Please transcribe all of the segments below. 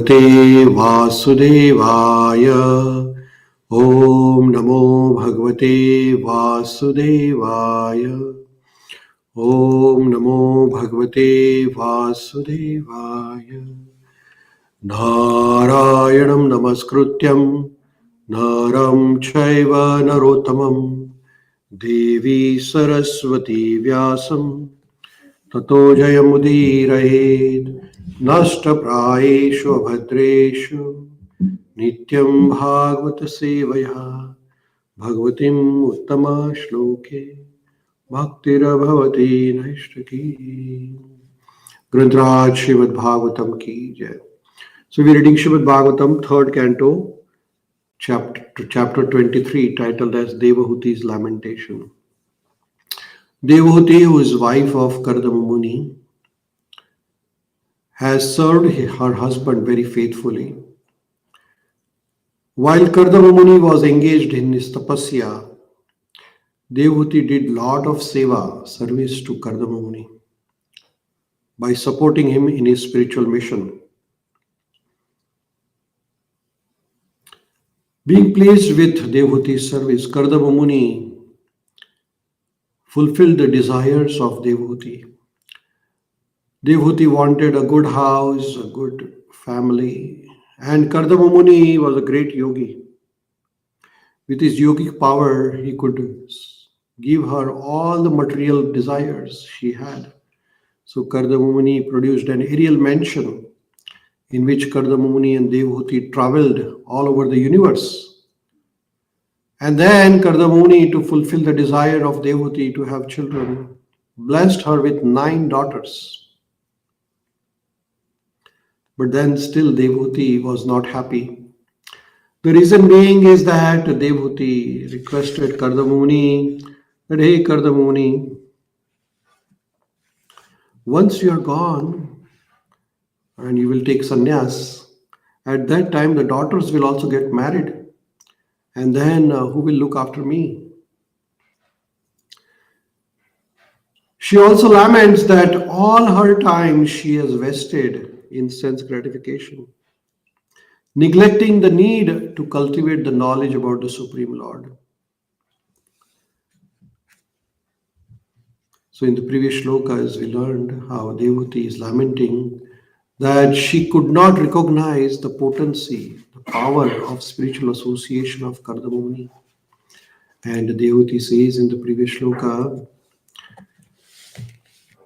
Bhagavate Vasudevaya. Om Namo Bhagavate Vasudevaya. Om Namo Bhagavate Vasudevaya. Narayanam Namaskrutyam Naram Chaiva Narottamam Devi Saraswati Vyasam Tato Jayamudirayed Nashtaprayeshu Abhadreshu Nityam Bhagavata Sevaya Bhagavatim Uttama Shloke Bhaktirabhavati Naishtaki. Grantraj Śrīmad-Bhāgavatam ki jai. So we're reading Śrīmad-Bhāgavatam, 3rd canto, chapter 23, titled as Devahūti's Lamentation. Devahūti, who is wife of Kardama Muni, has served her husband very faithfully. While Kardama Muni was engaged in his tapasya, Devahūti did lot of seva, service to Kardama Muni, by supporting him in his spiritual mission. Being pleased with Devahūti's service, Kardama Muni fulfilled the desires of Devahūti. Devahūti wanted a good house, a good family, and Kardama Muni was a great yogi. With his yogic power, he could give her all the material desires she had. So Kardama Muni produced an aerial mansion in which Kardama Muni and Devahūti traveled all over the universe. And then Kardama Muni, to fulfill the desire of Devahūti to have children, blessed her with 9 daughters. But then still Devahūti was not happy. The reason being is that Devahūti requested Kardama Muni that, hey Kardama Muni, once you are gone and you will take sannyas, at that time the daughters will also get married. And then who will look after me? She also laments that all her time she has wasted in sense gratification, neglecting the need to cultivate the knowledge about the Supreme Lord. So in the previous shlokas, we learned how Devahūti is lamenting that she could not recognize the potency, the power of spiritual association of Kardama Muni. And Devahūti says in the previous shloka,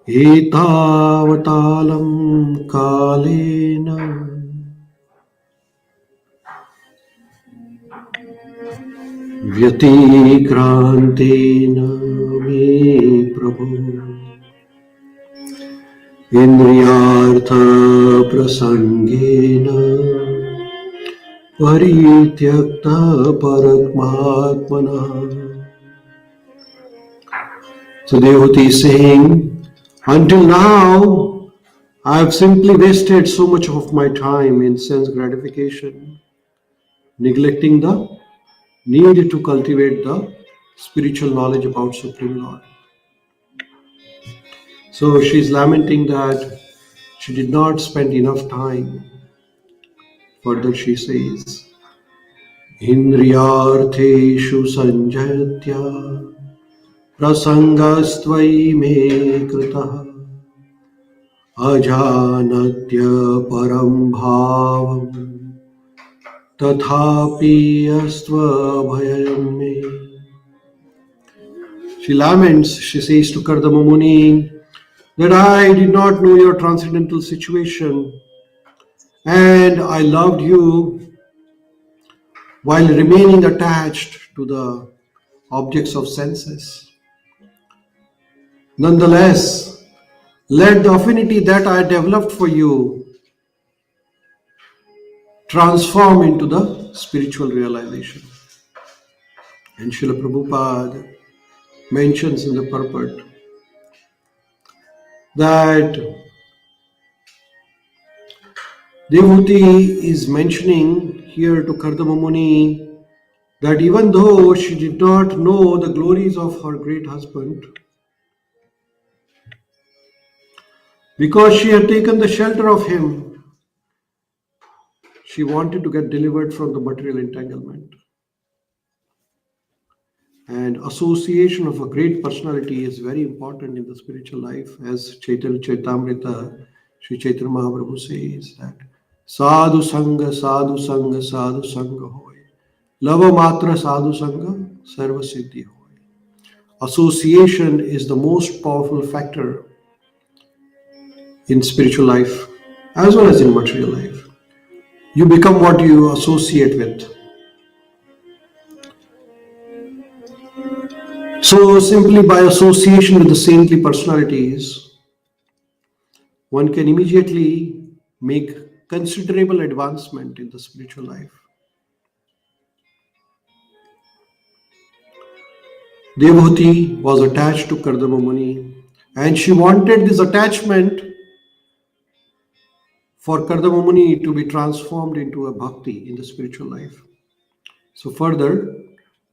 Etavatalam kalena Vyatikrantena me Prabhu Indriyartha prasangena Parityakta paratmatmana. So Devahūti is saying, until now, I have simply wasted so much of my time in sense gratification, neglecting the need to cultivate the spiritual knowledge about Supreme Lord. So she is lamenting that she did not spend enough time. Further she says, Indriyartheshu sanjayatya prasangastvai me krita ajanatya param bhavam tathapi astva bhayam me. She laments, she says to Kardama Muni, that I did not know your transcendental situation and I loved you while remaining attached to the objects of senses. Nonetheless, let the affinity that I developed for you transform into the spiritual realization. And Srila Prabhupada mentions in the purport that Devahūti is mentioning here to Kardama Muni that even though she did not know the glories of her great husband, because she had taken the shelter of him, She wanted to get delivered from the material entanglement. And association of a great personality is very important in the spiritual life, as Chaitanya Chaitamrita, Sri Chaitanya Mahaprabhu says that sadhu sangha, sadhu sangha, sadhu sangha hoy. Lava matra sadhu sangha, sarva siddhi hoy. Association is the most powerful factor in spiritual life as well as in material life. You become what you associate with. So simply by association with the saintly personalities, one can immediately make considerable advancement in the spiritual life. Devahūti was attached to Kardama Muni, and she wanted this attachment for Kardama Muni to be transformed into a bhakti in the spiritual life. So further,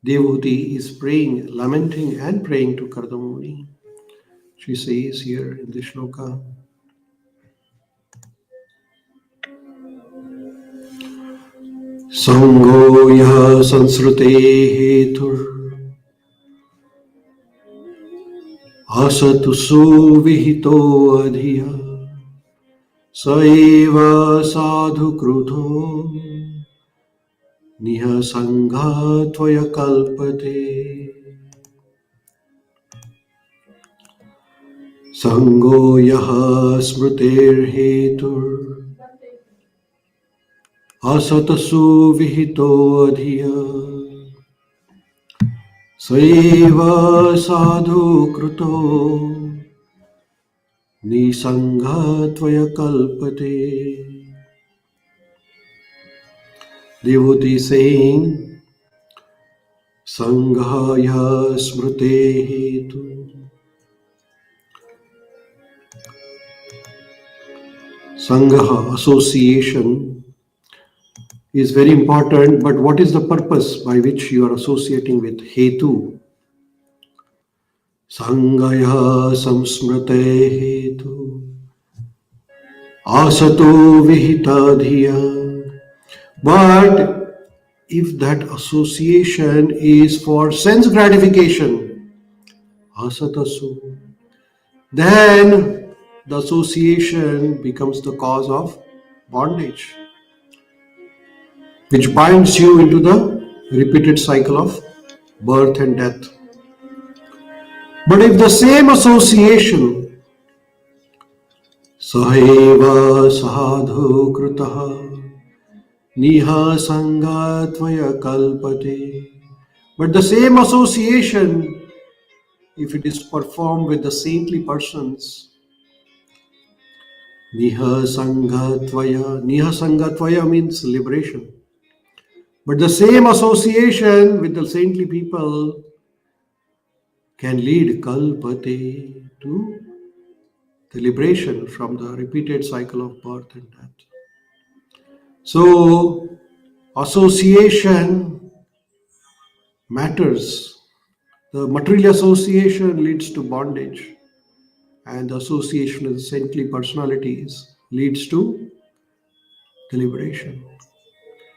Devahūti is praying, lamenting and praying to Kardama Muni. She says here in this shloka, Sango yaha sansrute hetur asatu suvihito adhiya saeva sadhu krutho niha sangha tvaya kalpate. Sango yaha smruter hetur asatasu vihito adhiya saeva sadhu kruto nisangha tvaya kalpate. Devahūti saying, Sanghaya smrute hetu. Sangha, association, is very important, but what is the purpose by which you are associating with? Hetu. Sanghaya samsmrate hetu. Asato vihita dhiya. But if that association is for sense gratification, asatasu, then the association becomes the cause of bondage, which binds you into the repeated cycle of birth and death. But if the same association, saheva sadhu krutaha niha sangha tvaya kalpate, but the same association, if it is performed with the saintly persons, niha sangha tvaya means liberation. But the same association with the saintly people can lead kalpate to the liberation from the repeated cycle of birth and death. So, association matters. The material association leads to bondage, and the association with saintly personalities leads to the liberation.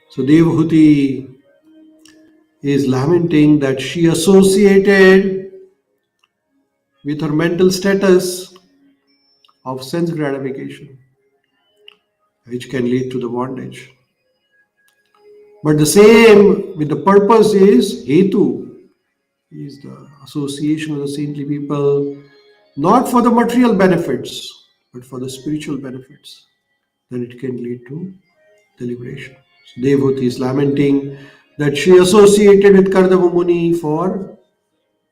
So, Devahūti is lamenting that she associated with her mental status of sense gratification, which can lead to the bondage. But the same with the purpose is hetu, is the association with the saintly people, not for the material benefits, but for the spiritual benefits. Then it can lead to the liberation. So Devahūti is lamenting that she associated with Kardama Muni for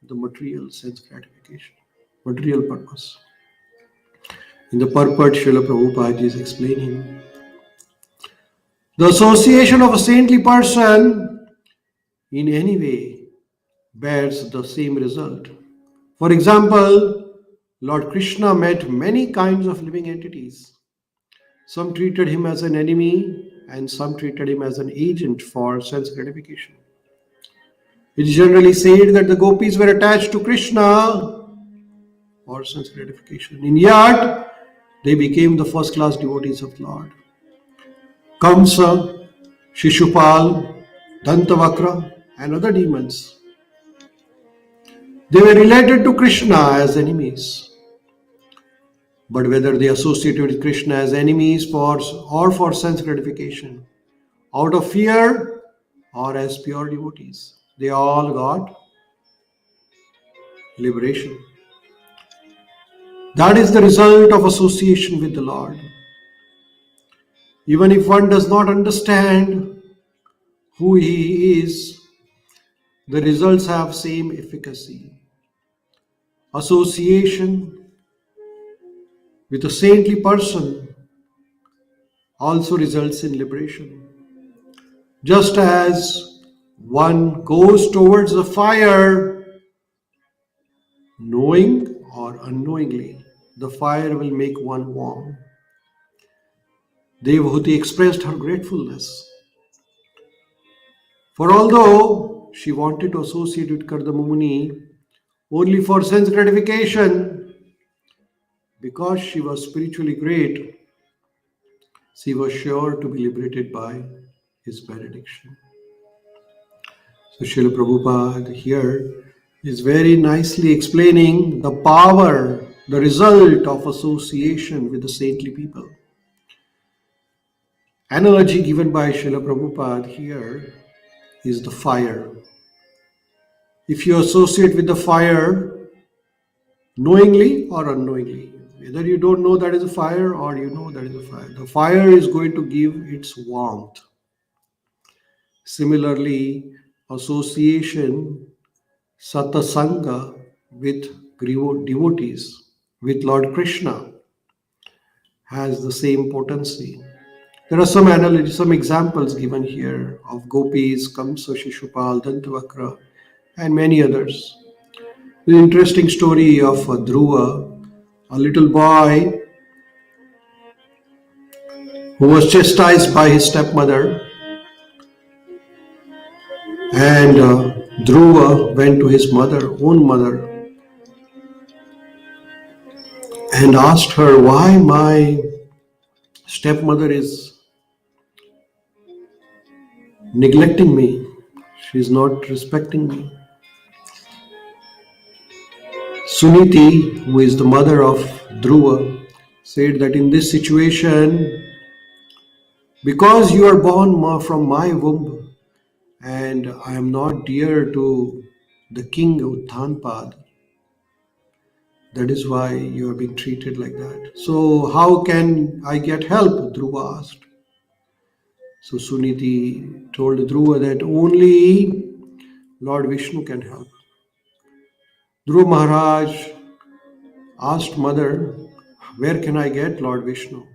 the material sense gratification, material purpose. In the purport, Srila Prabhupada is explaining, the association of a saintly person in any way bears the same result. For example, Lord Krishna met many kinds of living entities. Some treated him as an enemy and some treated him as an agent for sense gratification. It is generally said that the gopis were attached to Krishna for sense gratification, and yet they became the first class devotees of Lord. Kamsa Shishupal, Dantavakra, and other demons. They were related to Krishna as enemies. But whether they associated with Krishna as enemies or for sense gratification, out of fear or as pure devotees, they all got liberation. That is the result of association with the Lord. Even if one does not understand who He is, the results have same efficacy. Association with a saintly person also results in liberation. Just as one goes towards the fire, knowing or unknowingly, the fire will make one warm. Devahūti expressed her gratefulness. For although she wanted to associate with Kardama Muni only for sense gratification, because she was spiritually great, she was sure to be liberated by his benediction. So Srila Prabhupada here is very nicely explaining the power, the result of association with the saintly people. Analogy given by Srila Prabhupada here is the fire. If you associate with the fire knowingly or unknowingly, whether you don't know that is a fire or you know that is a fire, the fire is going to give its warmth. Similarly, association, satasanga with devotees, with Lord Krishna, has the same potency. There are some analogies, some examples given here of gopis, Kamsa, Shishupal, Dantavakra, and many others. The interesting story of Dhruva, a little boy who was chastised by his stepmother, and Dhruva went to his own mother, and asked her, why my stepmother is neglecting me, she is not respecting me. Suniti, who is the mother of Dhruva, said that in this situation, because you are born from my womb and I am not dear to the king Utthanpad, that is why you are being treated like that. So how can I get help? Dhruva asked. So Suniti told Dhruva that only Lord Vishnu can help. Dhruva Maharaj asked mother, where can I get Lord Vishnu?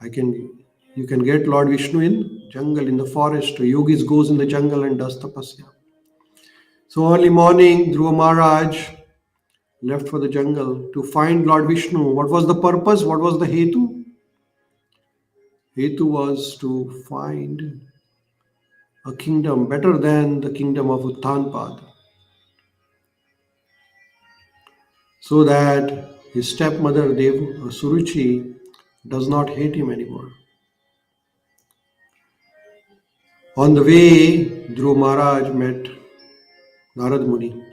You can get Lord Vishnu in jungle, in the forest. Yogis goes in the jungle and does tapasya. So early morning, Dhruva Maharaj left for the jungle to find Lord Vishnu. What was the purpose? What was the hetu? Hetu was to find a kingdom better than the kingdom of Utthanpad, so that his stepmother Suruchi does not hate him anymore. On the way, Dhruva Maharaj met Narad Muni.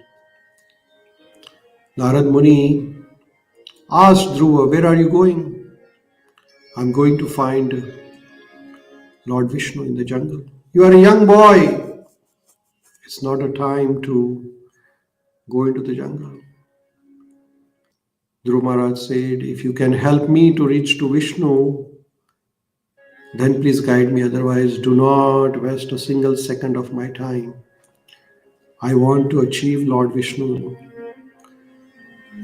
Narad Muni asked Dhruva, where are you going? I'm going to find Lord Vishnu in the jungle. You are a young boy. It's not a time to go into the jungle. Dhruva Maharaj said, if you can help me to reach to Vishnu, then please guide me. Otherwise, do not waste a single second of my time. I want to achieve Lord Vishnu.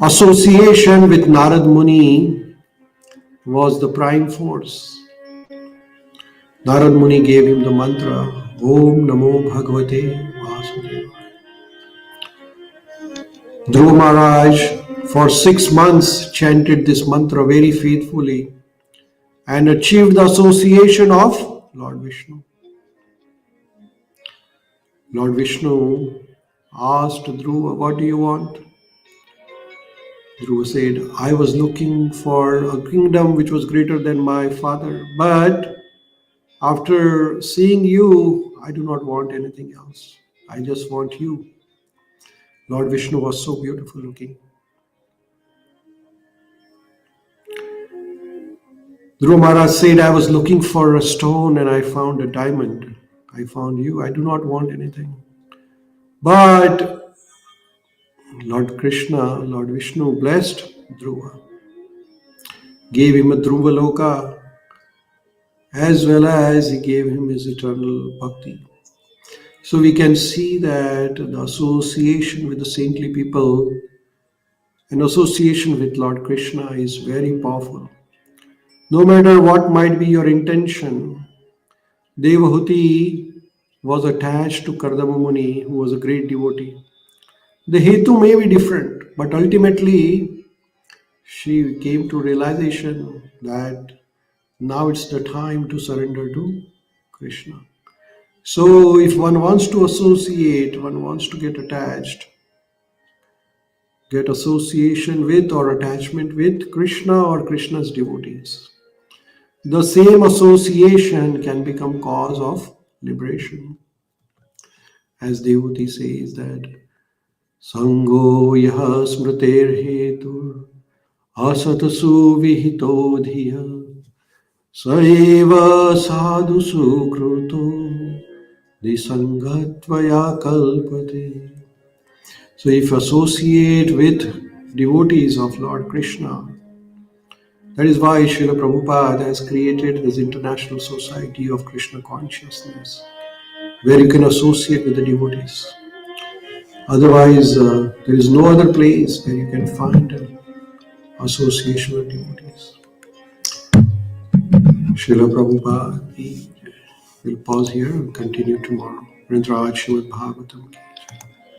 Association with Narad Muni was the prime force. Narad Muni gave him the mantra, Om Namo Bhagavate Vasudevaya. Dhruva Maharaj for 6 months chanted this mantra very faithfully and achieved the association of Lord Vishnu. Lord Vishnu asked Dhruva, what do you want? Dhruva said, I was looking for a kingdom which was greater than my father, but After seeing you, I do not want anything else. I just want you. Lord Vishnu was so beautiful looking. Dhruva Maharaj said, I was looking for a stone and I found a diamond. I found you. I do not want anything. But Lord Krishna, Lord Vishnu blessed Dhruva, gave him a Dhruva Loka, as well as he gave him his eternal bhakti. So we can see that the association with the saintly people, an association with Lord Krishna is very powerful. No matter what might be your intention, Devahūti was attached to Kardama Muni, who was a great devotee. The hetu may be different, but ultimately she came to realization that now it's the time to surrender to Krishna. So if one wants to associate, one wants to get attached, get association with or attachment with Krishna or Krishna's devotees, the same association can become cause of liberation. As Devahūti says that Sango yaha smriter hetur asatasu vihito dhiya saeva sadhu sukruto disangatvaya kalpate. So if associate with devotees of Lord Krishna, that is why Srila Prabhupada has created this International Society of Krishna Consciousness, where you can associate with the devotees. Otherwise, there is no other place where you can find association with devotees. Srila Prabhupada, we'll pause here and continue tomorrow. Rindraj Śrīmad-Bhāgavatam.